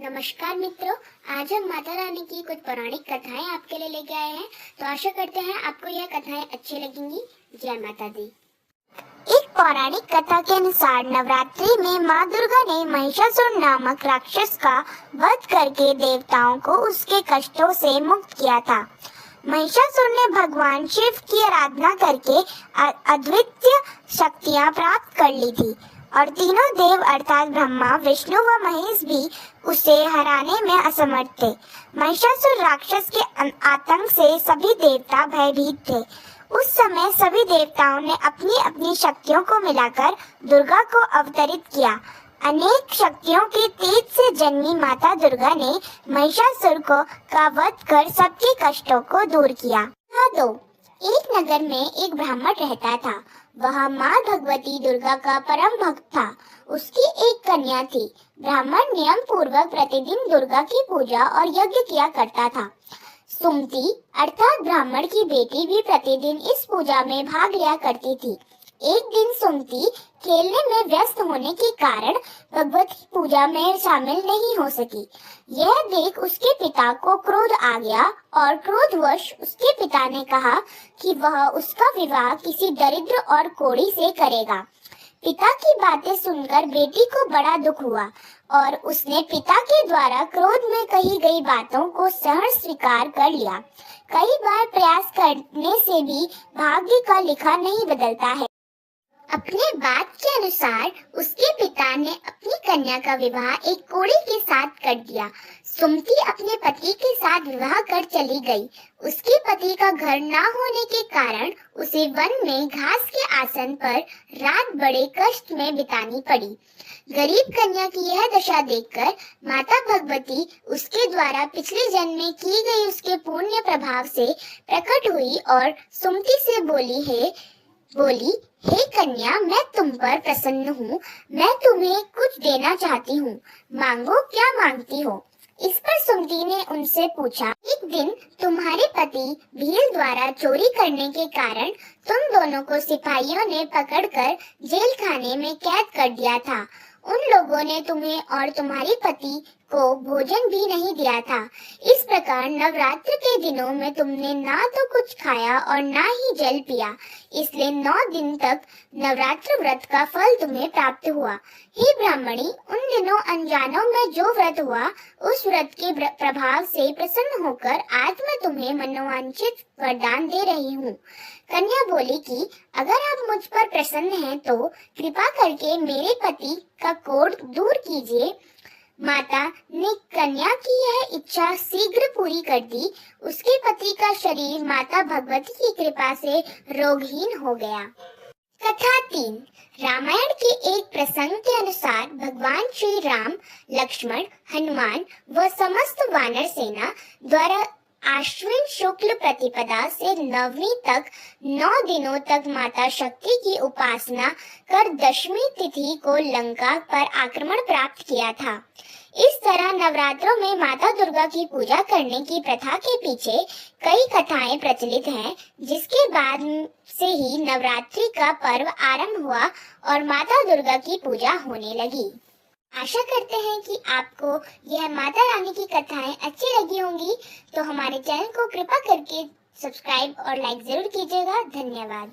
नमस्कार मित्रों, आज हम माता रानी की कुछ पौराणिक कथाएं आपके लिए लेके आए हैं। तो आशा करते हैं आपको यह कथाएं अच्छी लगेंगी। जय माता दी। एक पौराणिक कथा के अनुसार नवरात्रि में माँ दुर्गा ने महिषासुर नामक राक्षस का वध करके देवताओं को उसके कष्टों से मुक्त किया था। महिषासुर ने भगवान शिव की आराधना करके अद्वितीय शक्तियाँ प्राप्त कर ली थी और तीनों देव अर्थात ब्रह्मा, विष्णु व महेश भी उसे हराने में असमर्थ थे। महिषासुर राक्षस के आतंक से सभी देवता भयभीत थे। उस समय सभी देवताओं ने अपनी अपनी शक्तियों को मिलाकर दुर्गा को अवतरित किया। अनेक शक्तियों के तेज से जन्मी माता दुर्गा ने महिषासुर का वध कर सबके कष्टों को दूर किया। एक नगर में एक ब्राह्मण रहता था। वह माँ भगवती दुर्गा का परम भक्त था। उसकी एक कन्या थी। ब्राह्मण नियम पूर्वक प्रतिदिन दुर्गा की पूजा और यज्ञ किया करता था। सुमति अर्थात ब्राह्मण की बेटी भी प्रतिदिन इस पूजा में भाग लिया करती थी। एक दिन सुमति खेलने में व्यस्त होने के कारण भगवती पूजा में शामिल नहीं हो सकी। यह देख उसके पिता को क्रोध आ गया और क्रोधवश उसके पिता ने कहा कि वह उसका विवाह किसी दरिद्र और कोढ़ी से करेगा। पिता की बातें सुनकर बेटी को बड़ा दुख हुआ और उसने पिता के द्वारा क्रोध में कही गई बातों को सहर्ष स्वीकार कर लिया। कई बार प्रयास करने से भी भाग्य का लिखा नहीं बदलता है। अपने बात के अनुसार उसके पिता ने अपनी कन्या का विवाह एक कोढ़ी के साथ कर दिया। सुमति अपने पति के साथ विवाह कर चली गई। उसके पति का घर न होने के कारण उसे वन में घास के आसन पर रात बड़े कष्ट में बितानी पड़ी। गरीब कन्या की यह दशा देखकर माता भगवती उसके द्वारा पिछले जन्म में की गई उसके पुण्य प्रभाव से प्रकट हुई और सुमति से बोली, हे कन्या, मैं तुम पर प्रसन्न हूँ। मैं तुम्हें कुछ देना चाहती हूँ। मांगो, क्या मांगती हो? इस पर सुमति ने उनसे पूछा, एक दिन तुम्हारे पति भील द्वारा चोरी करने के कारण तुम दोनों को सिपाहियों ने पकड़कर जेल खाने में कैद कर दिया था। उन लोगों ने तुम्हें और तुम्हारे पति को भोजन भी नहीं दिया था। इस प्रकार नवरात्र के दिनों में तुमने ना तो कुछ खाया और ना ही जल पिया। इसलिए 9 दिन तक नवरात्र व्रत का फल तुम्हें प्राप्त हुआ। हे ब्राह्मणी, उन दिनों अनजानों में जो व्रत हुआ उस व्रत के प्रभाव से प्रसन्न होकर आज मैं तुम्हें मनोवांछित वरदान दे रही हूँ। कन्या बोली कि अगर आप मुझ पर प्रसन्न हैं तो कृपा करके मेरे पति का कोढ़ दूर कीजिए। माता ने कन्या की यह इच्छा शीघ्र पूरी कर दी। उसके पति का शरीर माता भगवती की कृपा से रोगहीन हो गया। कथा 3। रामायण के एक प्रसंग के अनुसार भगवान श्री राम, लक्ष्मण, हनुमान व समस्त वानर सेना द्वारा आश्विन शुक्ल प्रतिपदा से नवमी तक 9 दिनों तक माता शक्ति की उपासना कर दशमी तिथि को लंका पर आक्रमण प्राप्त किया था। इस तरह नवरात्रों में माता दुर्गा की पूजा करने की प्रथा के पीछे कई कथाएं प्रचलित हैं, जिसके बाद से ही नवरात्रि का पर्व आरंभ हुआ और माता दुर्गा की पूजा होने लगी। आशा करते हैं कि आपको यह माता रानी की कथाएं अच्छी लगी होंगी। तो हमारे चैनल को कृपा करके सब्सक्राइब और लाइक जरूर कीजिएगा। धन्यवाद।